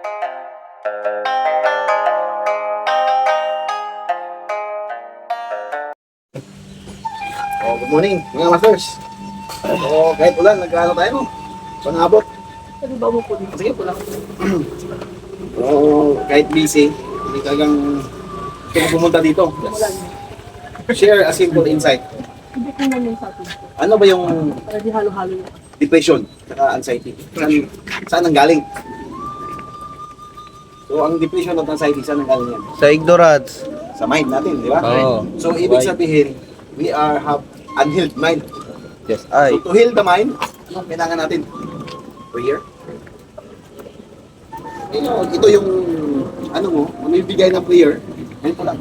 Oh, good morning, mga masters. So, kahit ulan, nagkaano tayo, no? Panabot. Ano ba mo po dito? Sige, pulang. So, kahit busy, hindi talagang gusto ko pumunta dito. Share a simple insight. Hindi ko naman sa atin. Ano ba yung Para di halo-halo na. depression at anxiety? Saan ang galing? So, ang depression at anxiety, saan ang galing yan? Sa ignorance. Sa mind natin, di ba? Oo. So, ibig sabihin, we have unhealed mind. Yes, ay. So, to heal the mind, anong kailangan natin? Prayer. Ito yung, ano mo, mamibigay ng prayer. Ganito lang.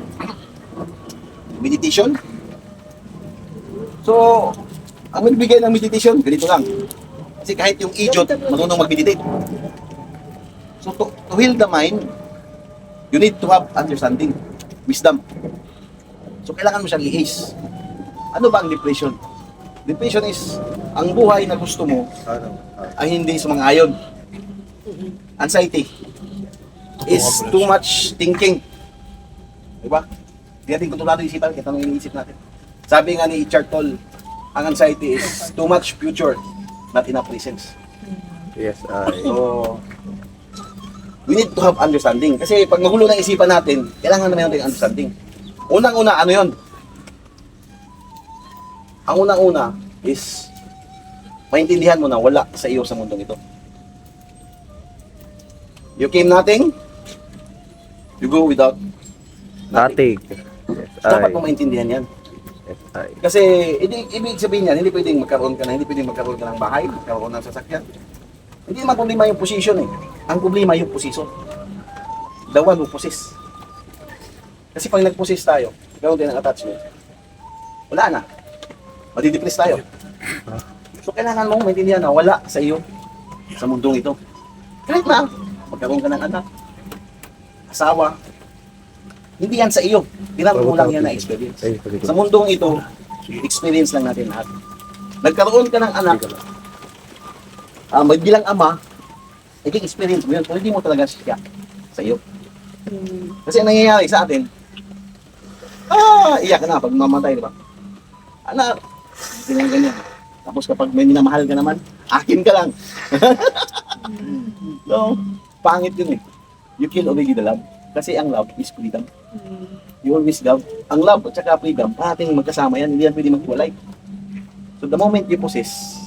Meditation. So, ang magbigay ng meditation, ganito lang. Kasi kahit yung idiot, marunong mag-meditate. So, to heal the mind, you need to have understanding, wisdom. So, kailangan mo siyang i-ace. Ano ba ang depression? Depression is ang buhay na gusto mo ay hindi sumang-ayon. Anxiety is too much thinking. Diba? Hindi natin kontrolado yung isipan, kaya tanong iniisip natin. Sabi nga ni Eckhart Tolle, ang anxiety is too much future, not enough presence. Yes, ay. So, we need to have understanding. Kasi pag magulo ng isipan natin, kailangan naman natin understanding. Unang-una, ano yon? Ang unang-una is maintindihan mo na wala sa iyo sa mundong ito. You came nothing, you go without nothing. Nothing. Yes, Dapat ay. mo maintindihan yan. Yes, ay. Kasi ibig sabihin yan, hindi pwedeng magkaroon ka na, hindi pwedeng magkaroon ka ng bahay, magkaroon ng sasakyan. Hindi naman problema yung position eh. Ang problema yung position. The one who possess. Kasi pag nag-possess tayo, ganoon din ang attachment. Wala na. Madidepress tayo. So kailangan mong maintindihan na wala sa iyo sa mundong ito. Kahit na magkaroon ka ng anak, asawa, hindi yan sa iyo. Tinatawag mo lang yan na experience. Sa mundong ito, experience lang natin lahat. Nagkaroon ka ng anak, bilang ama, naging experience mo yun, pero hindi mo talaga siya sa iyo. Kasi ang nangyayari sa atin, iyak ka na pag mamatay, di ba? Anak, ganyan. Tapos kapag may minamahal ka naman, akin ka lang. So, pangit yun eh. You kill already the love. Kasi ang love is freedom. You always love. Ang love at saka freedom, parating magkasama yan, hindi yan pwede maghiwalay. So the moment you possess,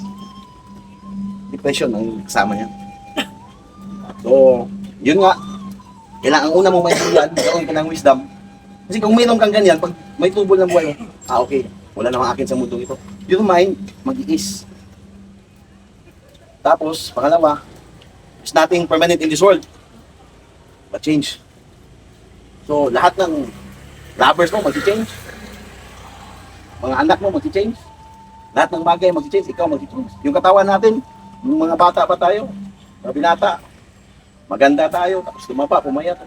depression ang kasama yan. So, yun nga, kailangan una mong maintindihan, magkaroon ka ng wisdom. Kasi kung mayroon kang ganyan, pag may tubol ng buhay mo, okay, wala namang akin sa mundong ito. Your mind, mag-iis. Tapos, pangalawa, is nothing permanent in this world, but change. So, lahat ng lovers mo, mag-change. Mga anak mo, mag-change. Lahat ng bagay, mag-change. Ikaw, mag-change. Yung katawan natin, yung mga bata pa tayo, mga binata, maganda tayo, tapos lumapa, pumayat.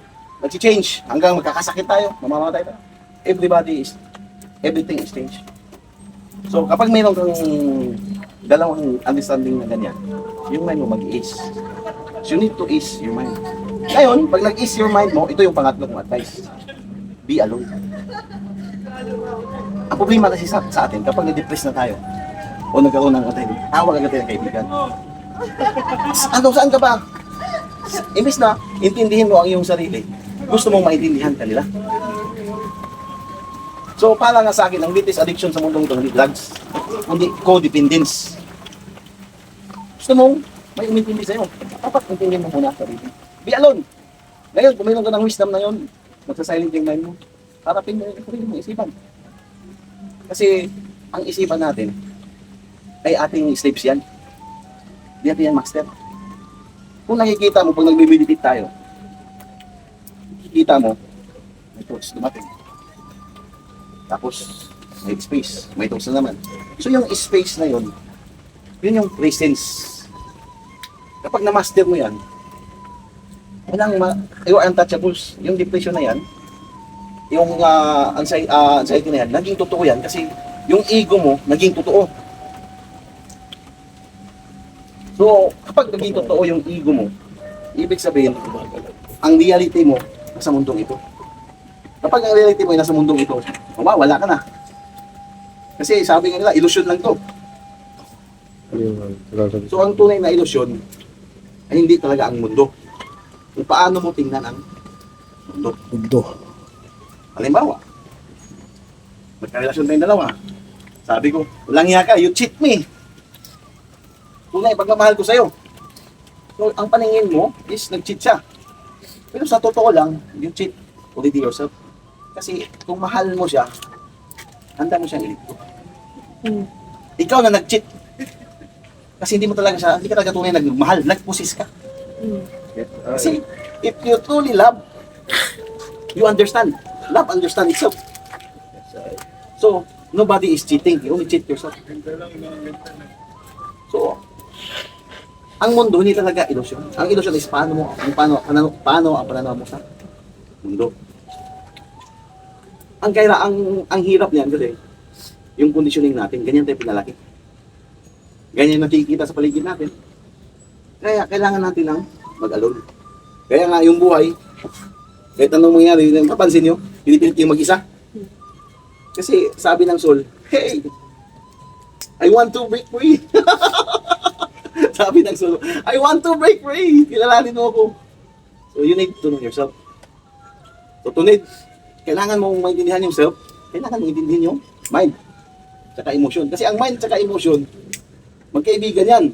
Mag-change hanggang magkakasakit tayo, mamamatay tayo. Everything is change. So, kapag mayroon kang dalawang understanding na ganyan, yung mind mo mag-ease. So, you need to ease your mind. Ngayon, pag nag-ease your mind mo, ito yung pangatlo kong advice. Be alone. Ang problema kasi sa atin, kapag na-depress na tayo, o nagkaroon ng attention, tawag agad tayo ng kaibigan. Saan ka ba? Imbis na, intindihin mo ang iyong sarili, gusto mong maintindihan kanila. So, para nga sa akin, ang greatest addiction sa mundong ito, hindi drugs, hindi codependence. Gusto mong may umintindi sa'yo, dapat intindihin mo muna sa sarili. Be alone. Ngayon, kung mayroon ka ng wisdom na yun, magsasilent yung mind mo, harapin mo yung sarili mo, isipan. Kasi, ang isipan natin, ay ating slaves yan. Hindi natin yan master. Kung nakikita mo, pag nagme-meditate tayo, nakikita mo, may thoughts dumating. Tapos, may space, may thoughts na naman. So, yung space na yun, yun yung presence. Kapag na-master mo yan, yung untouchables, yung depression na yan, yung anxiety na yan, naging totoo yan kasi yung ego mo, naging totoo. So, kapag naging totoo yung ego mo, Ibig sabihin, ang reality mo nasa mundong ito. Kapag ang reality mo ay nasa mundong ito, wala ka na. Kasi sabi nga nila, illusion lang to. So ang tunay na ilusyon ay hindi talaga ang mundo. Kung paano mo tingnan ang mundo. Mundo. Halimbawa, magkarelasyon tayong dalawa. Sabi ko, walang hiya ka, you cheat me. Tunay, pagmamahal ko sa'yo. So, ang paningin mo is nag-cheat siya. Pero sa totoo lang, you cheat already yourself. Kasi kung mahal mo siya, handa mo siyang ilito. Ikaw na nag-cheat. Kasi hindi mo talaga siya, hindi ka talaga tunay nagmahal, nag-possess ka. Yes, I. Kasi if you truly love, you understand. Love understand itself. Yes, I. So, nobody is cheating. You only cheat yourself. So, ang mundo hindi talaga ilusyon. Ang ilusyon is paano ang pananaw mo sa mundo. Ang hirap niyan kasi yung conditioning natin, ganyan tayo pinalaki. Ganyan nakikita sa paligid natin. Kaya kailangan natin ng mag-alone. Kaya nga yung buhay, kahit anong mangyari, mapansin nyo, pinipilit yung mag-isa. Kasi sabi ng soul, hey, I want to break free. Sabi ng soul, I want to break free. Kilalanin mo ako. So you need to know yourself. So kailangan mong maintindihan yung self, kailangan mong maintindihan yung mind, tsaka emotion. Kasi ang mind tsaka emotion, magkaibigan yan.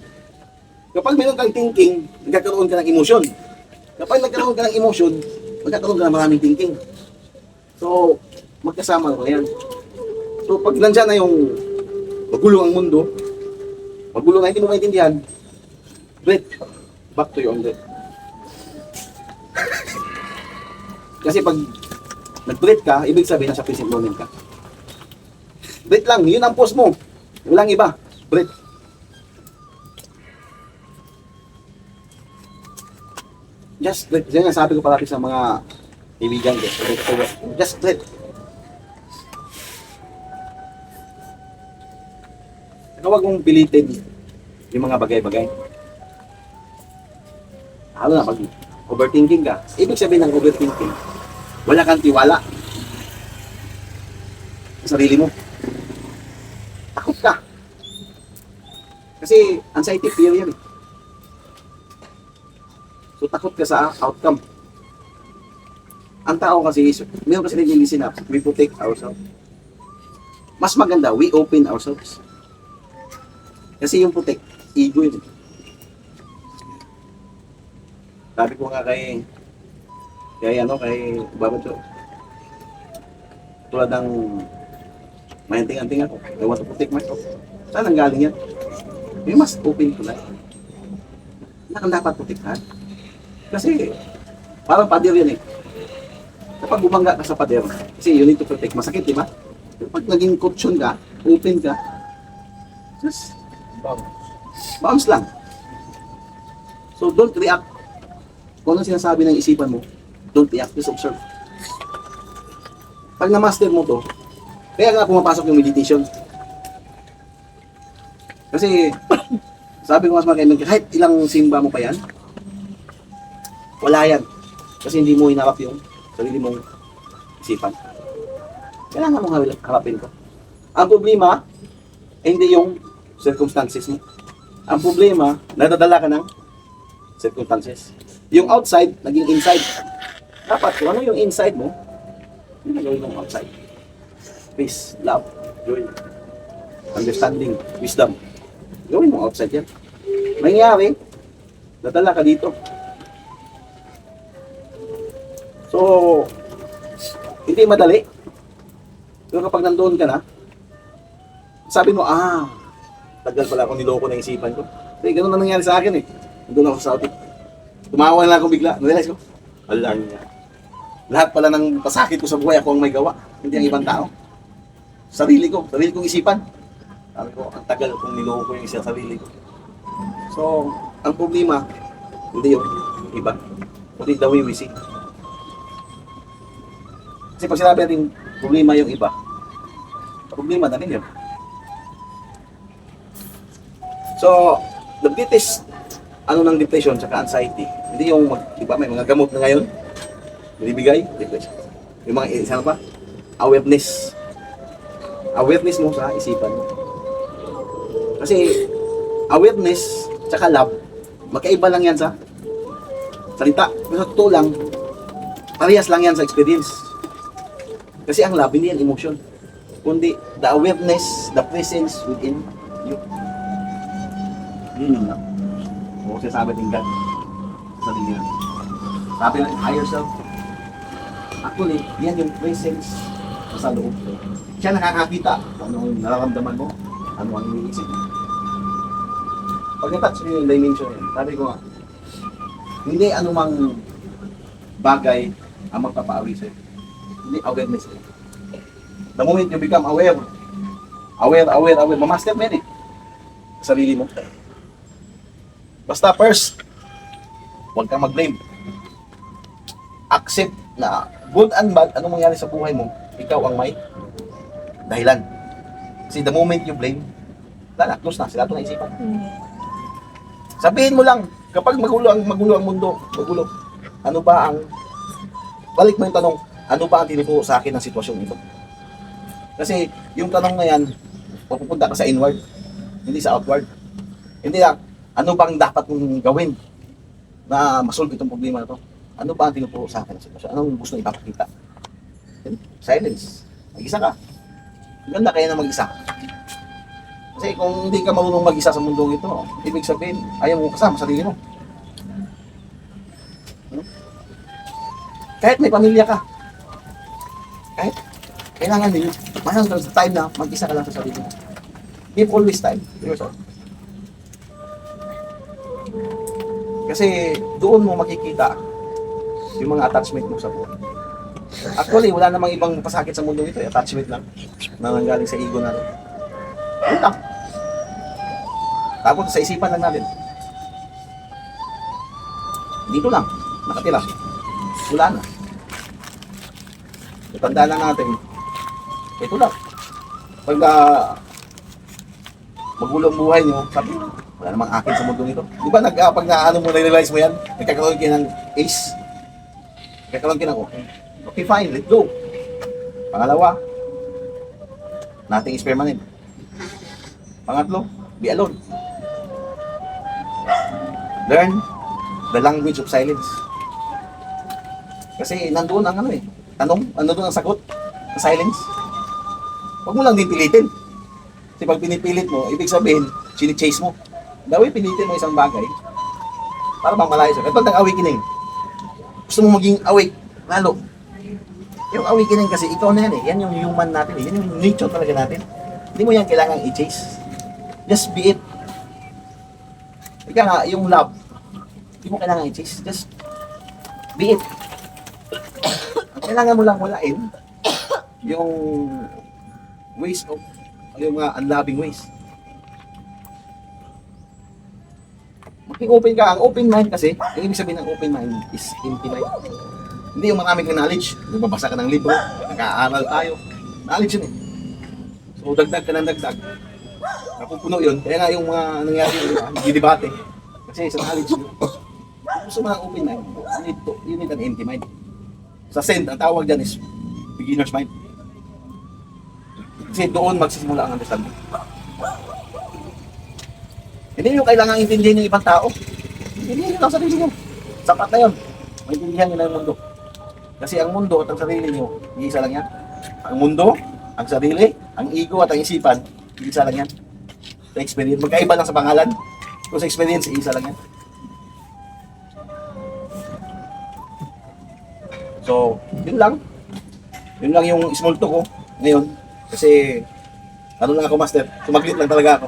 Kapag meron kang thinking, nagkakaroon ka ng emotion. Kapag nagkaroon ka ng emotion, magkakaroon ka ng maraming thinking. So, magkasama ko yan. So, pag nandyan na yung magulo ang mundo, magulo na hindi mo maintindihan, breathe. Back to your own breath. Kasi pag nag-breathe ka, ibig sabihin nasa present moment ka. Breathe lang, yun ang pause mo. Walang iba. Breathe. Just breathe. Yan nga sabi ko palagi sa mga kaibigan ko. Just breathe. Huwag mong pilitin yung mga bagay-bagay. Lalo na pag overthinking ka. Ibig sabihin ng overthinking, wala kang tiwala sa sarili mo. Takot ka. Kasi anxiety fear yan eh. So takot ka sa outcome. Ang tao kasi, meron kasi nililisin na, we protect ourselves. Mas maganda, we open ourselves. Kasi yung protect, ego yun. Sabi ko nga kay Babacho, tulad ng mahinting-anting ako, I want to protect myself. Saan ang galing yan? You must open to life. Na kang dapat protektahan. Kasi, parang pader yan eh. Kapag bumangga ka sa pader, kasi you need to protect, masakit, di ba? Kapag naging kutsyon ka, open ka, just bounce lang. So, don't react. Kung ano sinasabi ng isipan mo, don't react, just observe. Pag na-master mo to, kaya nga pumapasok yung meditation. Kasi, sabi ko mas mga kahit ilang simba mo pa yan, wala yan. Kasi hindi mo hinarap yung sarili mong isipan. Kailangan mong harapin ko. Ang problema, hindi yung circumstances mo. Ang problema, nadadala ka ng circumstances. Yung outside, naging inside. Dapat kung ano yung inside mo, yun ang gawin mong outside. Peace, love, joy, understanding, wisdom. Gawin mong outside yan. Nangyari, nadala ka dito. So, hindi madali. Pero kapag nandoon ka na, sabi mo, tagal pala akong niloko na isipan ko. Kasi ganun na nangyari sa akin eh. Nandun ako sa Saudi. Tumawa na lang ako bigla. Narealize ko, alam niya. Lahat pala ng pasakit ko sa buhay, ako ang may gawa. Hindi ang ibang tao. Sarili kong isipan. Sabi ko, ang tagal kong niloko yung isa sarili ko. So, ang problema, hindi yung iba. Kundi the way we see. Kasi pag sinabi natin problema yung iba, problema na rin yun. So, the greatest ng depression sa anxiety Hindi yung, diba, may mga gamot na ngayon, binibigay. Yung mga, isa na pa, awareness. Awareness mo sa isipan mo. Kasi, awareness, tsaka love, magkaiba lang yan sa salita. Pero sa totoo lang, parehas lang yan sa experience. Kasi ang love, hindi yan emotion. Kundi, the awareness, the presence within you. Yun lang. O sinasabi ng God sa sarili niya. Sabi ng higher self. Actually, yan yung presence sa loob. Siya nakakakita kung ano yung nararamdaman mo, ano ang iniisip mo. Pag na-touch mo yung dimension yan, sabi ko nga, hindi anumang bagay ang magpapaawi sa'yo. Hindi awareness. The moment you become aware, mamaster mo yan eh. Sa sarili mo. Basta first, huwag kang mag-blame. Accept na good and bad, anong mangyari sa buhay mo, ikaw ang may dahilan. Kasi the moment you blame, wala na, close na, sila ito naisipan. Sabihin mo lang, kapag magulo ang mundo, magulo, ano ba ang, balik mo yung tanong, ano ba ang tinuturo sa akin ng sitwasyon ito? Kasi yung tanong na yan, mapupunta ka sa inward, hindi sa outward. Hindi lang, ano bang dapat mong gawin na masolve itong problema na to? Ano ba ang tinuturo sa akin ng sitwasyon? Anong gusto nang ipapakita? Silence. Mag-isa ka. Ganda kaya na mag-isa. Kasi kung hindi ka marunong mag-isa sa mundong ito, ibig sabihin, ayaw mo kasama sarili mo. Kahit may pamilya ka, kahit kailangan din, mayroon ka sa time na mag-isa ka lang sa sarili mo. Give always time to yourself. Kasi doon mo makikita yung mga attachment mo sa buhay. Actually, wala namang ibang pasakit sa mundo ito, attachment lang na nanggaling sa ego natin. Yun lang. Tapos sa isipan lang natin. Dito lang, nakatira. Wala na. Tandaan lang natin, ito lang. Pag magulo ang buhay nyo, sabi mo, wala namang akin sa mundo nito. Di ba pag naano mo, na-realize mo yan, nagkakaroon kayo ng ace. Nagkakaroon kayo ng okay fine, let go. Pangalawa, nothing is permanent. Pangatlo, be alone. Learn the language of silence. Kasi nandoon ang tanong, nandoon ang sagot, ang silence. Huwag mo lang din pilitin. Kasi pag pinipilit mo, ibig sabihin, chini-chase mo. Daway pilitin mo isang bagay, para bang malayo siya. Katulad ng awakening. Gusto mo maging awake, lalo. Yung awakening kasi, ikaw na yan eh. Yan yung human natin eh. Yan yung nature talaga natin. Hindi mo yan kailangan i-chase. Just be it. Ika nga, yung love, hindi mo kailangan i-chase. Just be it. Ang kailangan mo lang walain, yung ways of, yung mga unloving ways. Maging open ka. Ang open mind kasi, yung ibig sabihin ng open mind is empty mind. Hindi yung maraming knowledge. Nagbabasa ka ng libro, nag-aaral tayo. Knowledge yun eh. So dagdag ka ng dagdag. Napupuno yun. Kaya nga yung mga nangyari yun, nagdidebate. Kasi sa knowledge yun. Gusto mo ng open mind, you need an empty mind. Sa Zen, ang tawag dyan is beginner's mind. Kasi doon magsisimula ang understanding. Hindi nyo kailangan intindihin yung ibang tao. Hindi nyo lang sarili nyo. Sapat na yun. Maintindihan nyo na yung mundo. Kasi ang mundo at ang sarili nyo, iisa lang yan. Ang mundo, ang sarili, ang ego at ang isipan, iisa lang yan. Sa experience, magkaiba lang sa pangalan. Kung sa experience, iisa lang yan. So, yun lang. Yun lang yung small talk ko ngayon. Kasi, ano lang ako, master. Sumaglit lang talaga ako.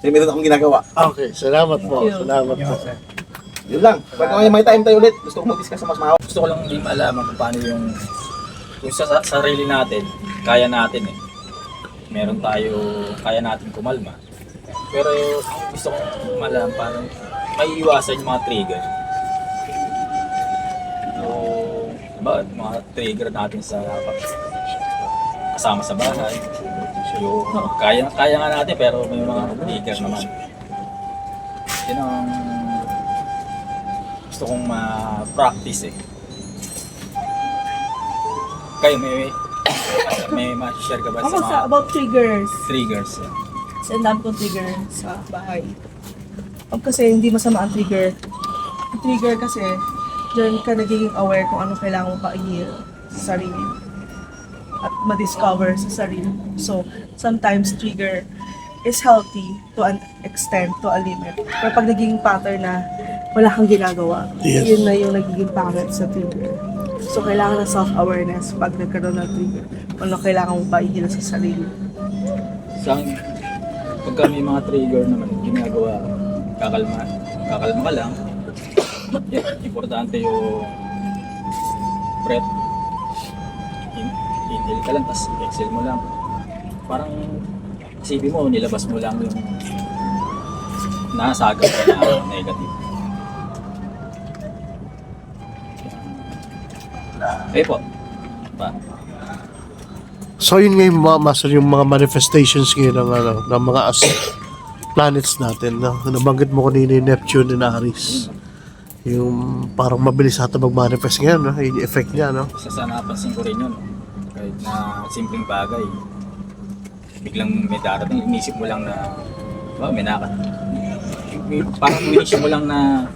Kasi meron akong ginagawa. Okay, salamat po. Salamat po. Yun lang. Pag may time tayo ulit, gusto ko mag-discuss sa mas mahaba. Gusto ko lang din malaman kung paano yung sa sarili natin, kaya natin eh. Meron tayo, kaya natin kumalma. Pero ang gusto kong malaman paano may iwasan yung mga trigger. So, diba, mga trigger natin sa kasama sa bahay. Yung, kaya nga natin pero may mga trigger naman. Yun ang gusto gusto kong ma-practice eh. Kayo, may ma-share ka ba Ako sa mga about triggers. triggers? Kasi ang dami kong trigger sa bahay. Kasi hindi masama ang trigger. Ang trigger kasi, dyan ka nagiging aware kung anong kailangan mong pa-heal sa sarili. At ma-discover sa sarili. So, sometimes trigger is healthy to an extent, to a limit. Pero pag nagiging pattern na wala kang ginagawa, Yes. yun na yung nagiging pangit sa trigger. So, kailangan ng self-awareness pag nagkaroon ng trigger. Ano kailangan mong pa-heal sa sarili. Pagka may mga trigger naman, ginagawa, kakalma ka lang. Yeah, importante yung breath. Inhale ka lang, tapos exhale mo lang. Parang isipin mo, nilabas mo lang yung nasagap na negative. Eh po. Pa. So yun nga yung mga master, yung mga manifestations ngayon ng mga planets natin. No? Nabanggit mo kanina yung Neptune and Aries. Yung parang mabilis ata mag-manifest ngayon, no? Yung effect niya, no? Isa sa napansin ko rin yun. Kahit na simpleng bagay, biglang may darating, inisip mo lang na, wow, may parang inisip mo lang na,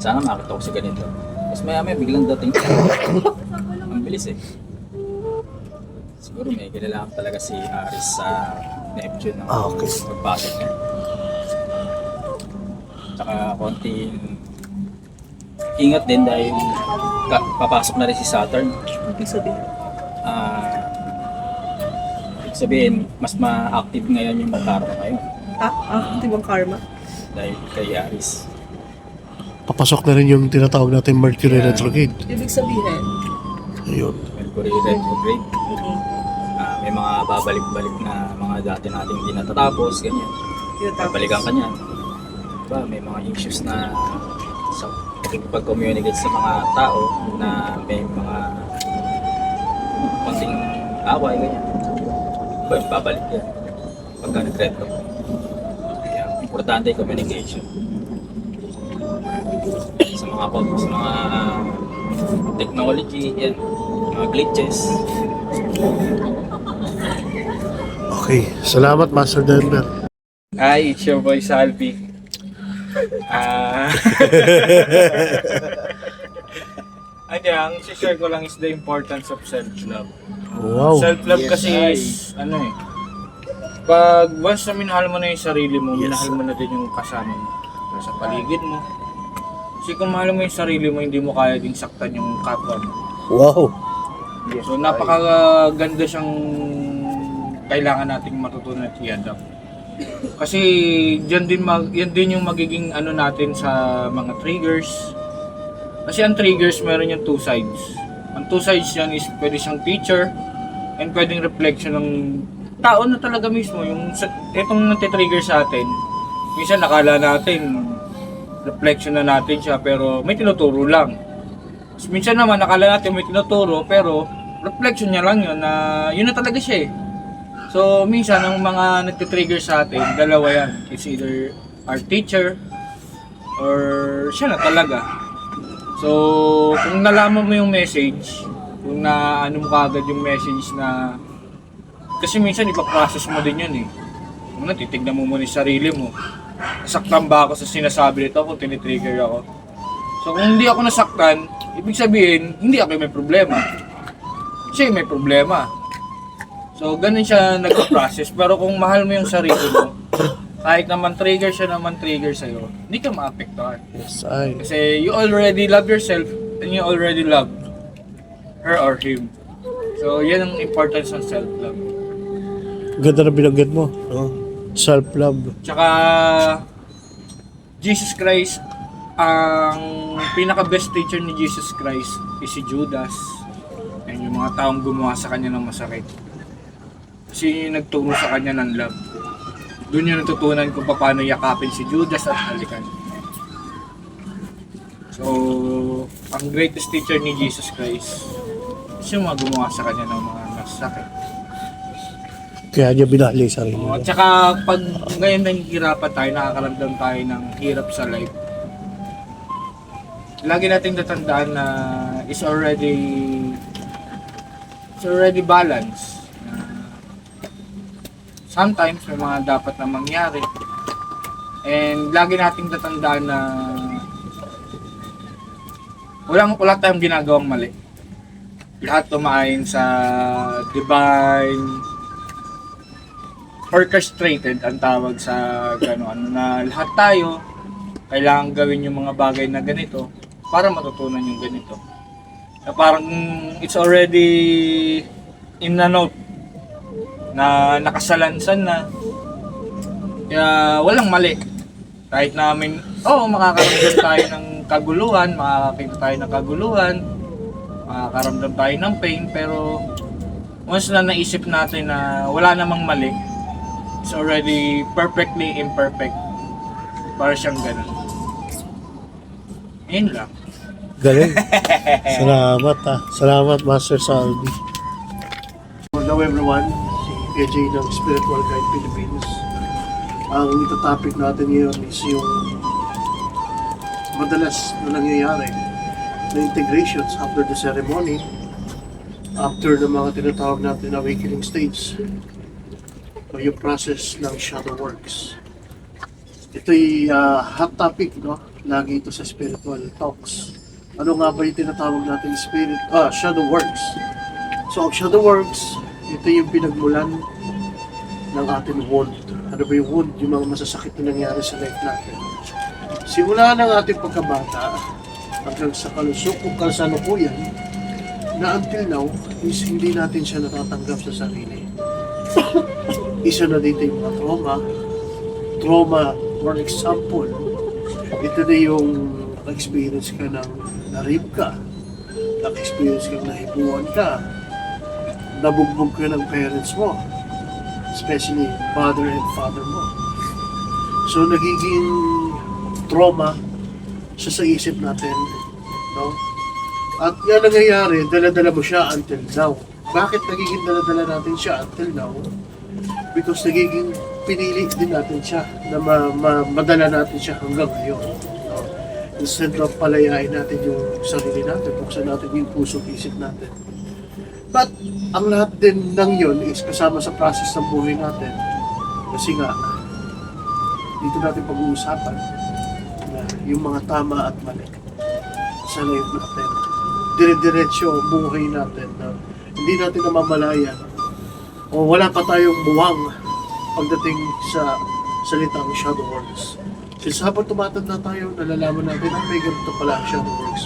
sana makita ko sa ganito. Tapos maya biglang dating, ang bilis eh. Siguro may kinalaman talaga si Aries sa Neptune ng Okay. pagpasok niya. Tsaka konting ingat din dahil papasok na rin si Saturn. Ibig sabihin. Ibig sabihin, mas ma-active ngayon yung karma ngayon Active ang karma. dahil kay Aries. Papasok na rin yung tinatawag natin Mercury Yeah. retrograde. Ibig sabihin. Ayun. Mercury retrograde. May mga babalik-balik na mga dati nating hindi natatapos, ganyan. Babalikan ka niyan. Diba, may mga issues na sa pag-communicate sa mga tao na may mga konting away, ganyan. Diba, babalik yan pagka nag-retro. Kaya importante yung communication. Sa mga technology, yan, mga glitches. Okay. Salamat, Master Denver. Hi, it's your boy Salvi. Ang share ko lang is the importance of self-love. Wow. Self-love kasi is, pag once na minahal mo na yung sarili mo, minahal mo na din yung kasama mo sa paligid mo. Kasi kung mahal mo yung sarili mo, hindi mo kaya ding saktan yung kapwa mo. Wow. So napakaganda siyang kailangan nating matutunan at i-adapt. Kasi yan din yung magiging natin sa mga triggers. Kasi ang triggers meron yung two sides. Ang two sides yan is pwede siyang teacher and pwedeng reflection ng tao na talaga mismo. Yung itong nati-trigger sa atin, minsan nakala natin reflection na natin siya pero may tinuturo lang. Minsan naman nakala natin may tinuturo pero reflection niya lang yun na yun na talaga siya eh. So minsan ang mga nagtitrigger sa atin, dalawa yan. It's either our teacher or siya na talaga. So kung nalaman mo yung message, kung naano mo kagad yung message na kasi minsan ipaprocess mo din yun eh. Una, titignan mo muna yung sarili mo. Nasaktan ba ako sa sinasabi nito kung tinitrigger ako? So kung hindi ako nasaktan, ibig sabihin, hindi ako may problema. Siya may problema. So ganun siya nag-process. Pero kung mahal mo yung sarili mo, kahit naman trigger siya naman trigger sa'yo, hindi ka maapektuhan. Yes, ay. Kasi you already love yourself and you already love her or him. So yan ang importance ng self-love. Ganda na binanggit mo. No? Self-love. Tsaka Jesus Christ, ang pinaka-best teacher ni Jesus Christ is si Judas. And yung mga taong gumawa sa kanya ng masakit. Kasi yung nagturo sa kanya ng love. Doon yung natutunan kung paano yakapin si Judas at halikan. So, ang greatest teacher ni Jesus Christ is yung mga gumawa sa kanya ng mga masakit. Kaya niya binali sa sarili At niya. saka pag ngayon nahihirapan tayo, nakakaramdam tayo ng hirap sa life. lagi nating tatandaan na is already balanced. Sometimes may mga dapat na mangyari. And lagi nating tatandaan na wala tayong ginagawang mali. Lahat tumaayon sa divine orchestrated ang tawag sa gano'n, na lahat tayo kailangan gawin yung mga bagay na ganito para matutunan yung ganito. Na parang it's already in a note na nakasalansan na. Kaya walang mali. Kahit namin, makakaramdam tayo ng kaguluhan, makakakita tayo ng kaguluhan, makakaramdam tayo ng pain, pero once na naisip natin na wala namang mali, it's already perfectly imperfect. Para siyang ganun. Yun lang. Galing. Salamat Salamat, Master Salvi. Hello everyone, si PJ ng Spiritual Guide Philippines. Ang itotopic natin ngayon is yung madalas na nangyayari na integrations after the ceremony, after ng mga tinatawag natin awakening stage, o yung process ng shadow works. Ito'y hot topic, no? Lagi ito sa spiritual talks. Ano nga ba yung tinatawag natin shadow works? So, ang shadow works, ito yung pinagmulan ng ating wound. Ano ba yung wound? Yung mga masasakit na nangyari sa life natin. Simula ng ating pagkabata hanggang sa kasalukuyan na until now is hindi natin siya natatanggap sa sarili. Isa na dito yung mga trauma, for example, ito na yung experience ka ng na-rape ka, experience ka ng nahipuan ka, nabugbog ka ng parents mo, especially mother and father mo. So nagiging trauma siya sa isip natin, no? At yan nangyayari, dala-dala mo siya until now. Bakit nagiging dala-dala natin siya until now? Because nagiging pinili din natin siya na madala natin siya hanggang ngayon, no? Instead of palayain natin yung sarili natin, buksan natin yung puso at isip natin. But ang lahat din ng yun is kasama sa process ng buhay natin. Kasi nga, dito natin pag-uusapan na yung mga tama at mali sa life natin. Dire-diretso ang buhay natin na hindi natin namamalayan o wala pa tayong buwang pagdating sa salitang shadow works. Since habang tumatanda tayo, nalalaman natin na may ganito pala ang shadow works.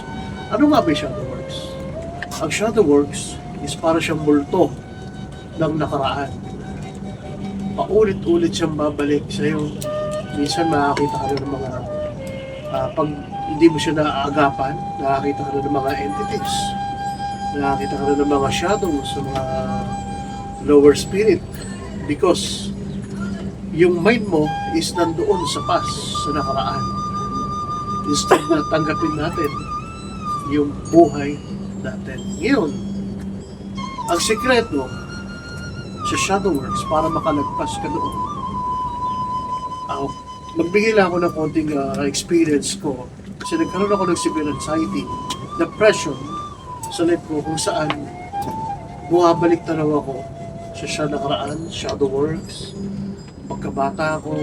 Ano nga ba yung shadow works? Ang shadow works is para siyang multo ng nakaraan. Paulit-ulit siyang babalik sa iyo. Minsan makakita ka rin ng mga pag hindi mo siya naaagapan, nakakita ka rin ng mga entities, nakakita ka rin ng mga shadows, ng mga lower spirit, because yung mind mo is nandoon sa past, sa nakaraan. Instead na tanggapin natin yung buhay natin ngayon. Ang sikreto sa shadow works para makalagpas ka doon. Magbigay lang ako ng konting experience ko kasi nagkaroon ako ng severe anxiety, depression sa life ko kung saan bumabalik tanaw ako sa nakaraan, shadow works, pagkabata ako,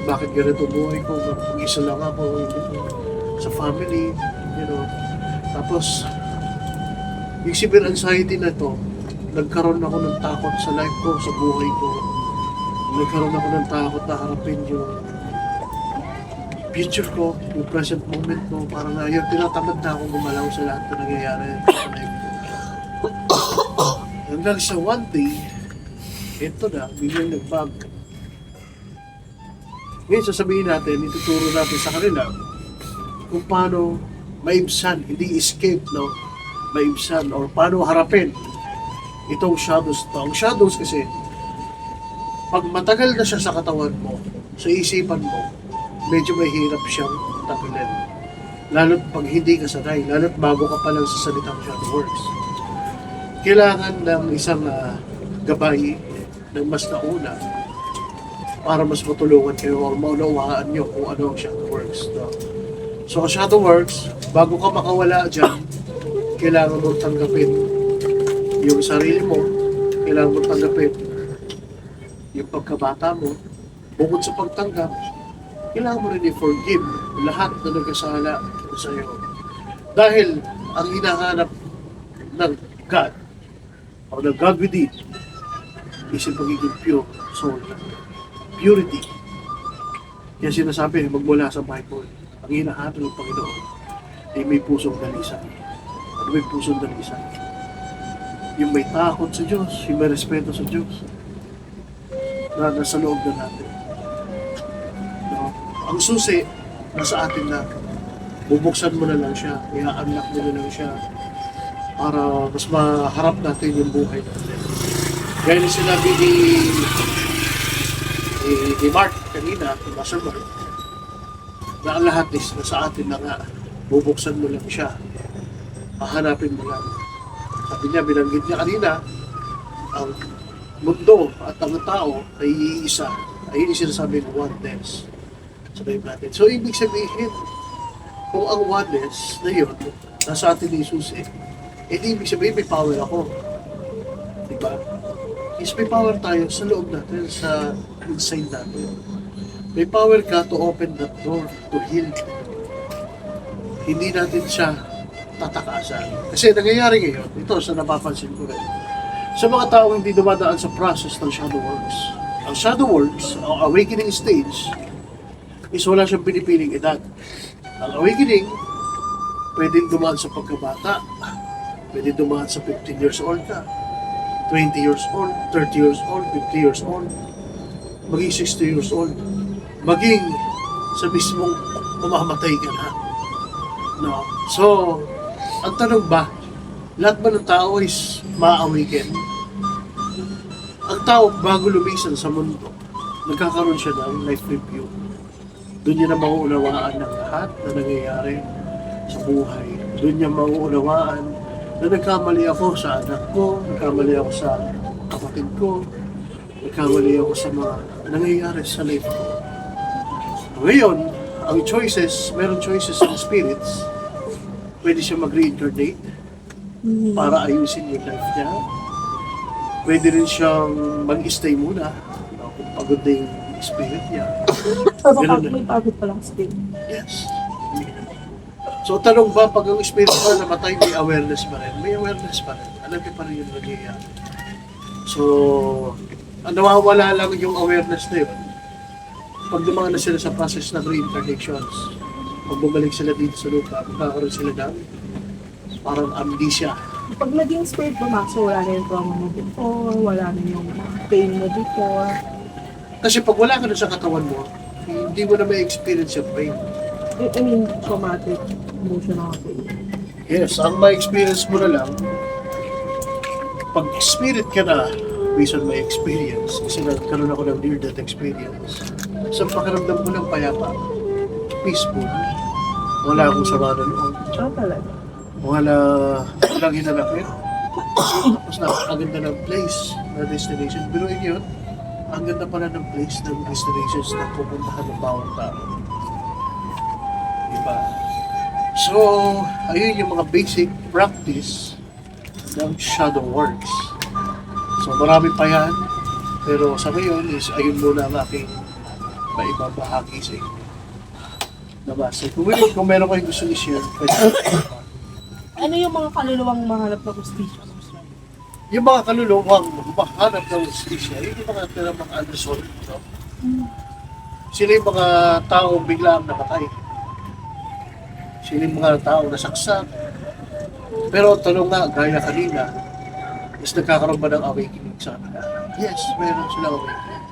bakit ganito buhay ko, kung isa lang ako, sa family, Tapos, yung severe anxiety na to, nagkaroon ako ng takot sa life ko, sa buhay ko. Nagkaroon ako ng takot na harapin yung future ko, yung present moment ko. Parang ngayon, tinatamad na akong gumalaw sa lahat na nangyayari sa life ko. Hanggang sa one day, ito na, biglang nag-bug. Ngayon, sasabihin natin, ituturo natin sa kanila kung paano maibsan, hindi escape, no? Maibsan, or paano harapin itong shadows to. Ang shadows kasi, pag matagal na siya sa katawan mo, sa isipan mo, medyo mahirap siyang tanggalin. Lalo't pag hindi ka sanay, lalo't bago ka pa lang sa salitang shadow works. Kailangan ng isang gabay ng mas nauna para mas matulungan kayo o maunawaan nyo kung ano ang shadow works. No? So, shadow works, bago ka makawala dyan, kailangan mo tanggapin yung sarili mo, kailangan mo tanggapin yung pagkabata mo. Bukod sa pagtanggap, kailangan mo rin i-forgive lahat na nagkasala sa iyo. Dahil ang hinahanap ng God, o ng God within, is yung pagiging pure soul. Purity. Kaya sinasabi, magmula sa Bible, ang hinahanap ng Panginoon ay may pusong dalisan. Ano may pusong dalisan? Yung may takot sa Diyos, yung may respeto sa Diyos, na nasa loob na natin. No? Ang susi, nasa atin na. Bubuksan mo na lang siya, i-unlock mo na lang siya para mas maharap natin yung buhay natin. Gaya na sinabi ni Mark kanina, ni Master Mark, na ang lahat is nasa atin na nga. Bubuksan mo lang siya, hahanapin mo lang. Sabi niya, binanggit niya kanina, ang mundo at ang tao ay iisa. Ayun yung sinasabi ng oneness sa Bible natin. So, ibig sabihin, kung ang oneness na yun, nasa atin ni Jesus ibig sabihin may power ako. Diba? Is may power tayo sa loob natin, sa inside natin. May power ka to open that door, to heal. Hindi natin siya tatakasan. Kasi nangyayari ngayon, ito sa napapansin ko rin, sa mga tao hindi dumadaan sa process ng shadow works. Ang shadow works, ang awakening stage, is wala siyang pinipiling edad. Ang awakening, pwedeng dumaan sa pagkabata, pwedeng dumaan sa 15 years old ka, 20 years old, 30 years old, 50 years old, maging 60 years old, maging sa mismong mamamatay ka na. No? So, ang tanong ba, lahat ba ng tao is ma-awaken? Ang tao, bago lumisan sa mundo, nagkakaroon siya ng life review. Doon niya na mauunawaan ng lahat na nangyayari sa buhay. Doon niya mauunawaan na nagkamali ako sa anak ko, nagkamali ako sa kapatid ko, nagkamali ako sa mga nangyayari sa life ko. Ngayon, ang choices, meron choices ng spirits. Pwede siya mag-reincarnate para ayusin yung life niya. Pwede rin siyang mag-stay muna kung pagod na yung spirit niya. May pagod palang spirit. Yes. So, tanong ba, pag ang spirit pa namatay, may awareness pa rin? May awareness pa rin. Alam niyo pa rin yung nangyayari. So, nawawala lang yung awareness na yun. Pag dumaan na sila sa process ng reincarnations, pag bumalik sila dito sa lupa, magkakaroon sila ng parang amnesia. Pag naging spirit pumasok, wala na yung trauma mo before, wala na yung pain mo before. Kasi pag wala ka na sa katawan mo, hindi mo na may experience yung pain. I mean, traumatic, emotional pain. Yes, ang may experience mo na lang, pag spirit ka na, based on my experience, kasi nagkaroon ako ng near-death experience, sa pakiramdam ko ng payapa, peaceful, wala akong sama na loob, Talaga. walang hinanapin. Tapos napakaganda ng place na destination. Pero yun, ang ganda pala ng place, ng destinations na pupuntahan ng bawat tao. Diba? So, ayun yung mga basic practice ng shadow works. So, marami pa yan. Pero sa ngayon is, ayun muna ang aking maibabahagi sa inyo. Nabasa. Kung meron kayong gusto i-share, pwede. Ano yung mga kaluluwang mahanap na justisya? Yung mga kaluluwang mahanap ng justisya, yun yung mga tira mga unresolved. No? Sila yung mga taong biglang nakatay. Sila yung mga taong nasaksak. Pero tanong nga, gaya kanina, is nagkakaroon ba ng awakening sa kanila? Yes, meron silang awakening.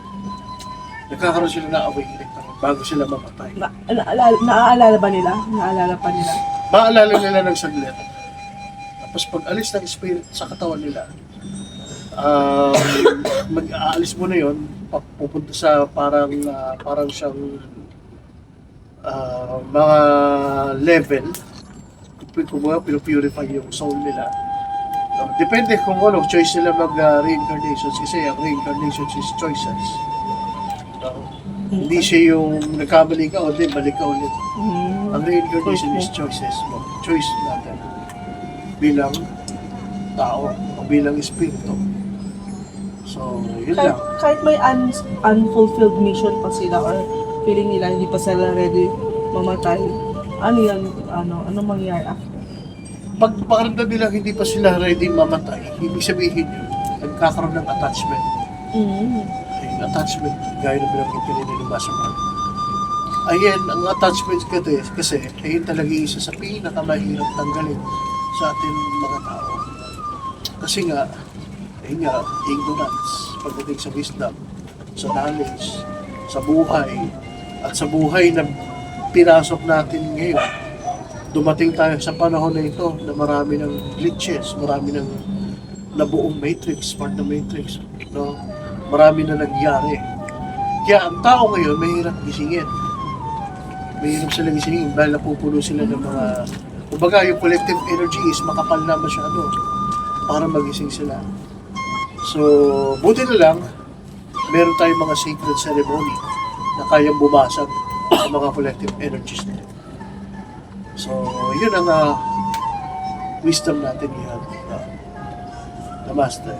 Nagkakaroon sila ng awakening bago sila mamatay. Naaalala ba nila? Naaalala pa nila? Maalala nila ng saglit. Tapos pag alis ng spirit sa katawan nila, mag-aalis mo na yun, pupunta sa parang siyang mga level, kung pinupurify yung soul nila. Depende kung ano, choice nila mag-reincarnations kasi ang reincarnations is choices. Hindi siya yung nagkamali ka, o di, balik ka ulit. Mm. Ang reincarnation is choices mo. Choice natin. Bilang tao o bilang espiritu. So, yun Kahit, lang. kahit may unfulfilled mission pa sila or feeling nila hindi pa sila ready mamatay, ano yan, ano mangyayari after? Pag pakiramdam nila hindi pa sila ready mamatay, ibig sabihin yun, nagkakaroon ng attachment. Mm. Yung attachment, gaya na binanggit kanina ng Masterman. Ayan, ang attachment kasi ayun talaga isa sa pinakamahirap tanggalin sa ating mga tao. Kasi nga, ayun nga, ignorance, pagdating sa wisdom, sa knowledge, sa buhay, at sa buhay na pinasok natin ngayon. Dumating tayo sa panahon na ito na marami ng glitches, marami ng nabuong matrix, part ng matrix, no? Marami na nangyari. Kaya ang tao ngayon, mahirap gisingin. Mahirap sila gisingin dahil napupuno sila ng mga... Kumbaga, yung collective energy is makapal na masyado para magising sila. So, buti na lang, meron tayong mga sacred ceremony na kayang bumasag sa mga collective energies na yun. So, yun ang wisdom natin yan na master.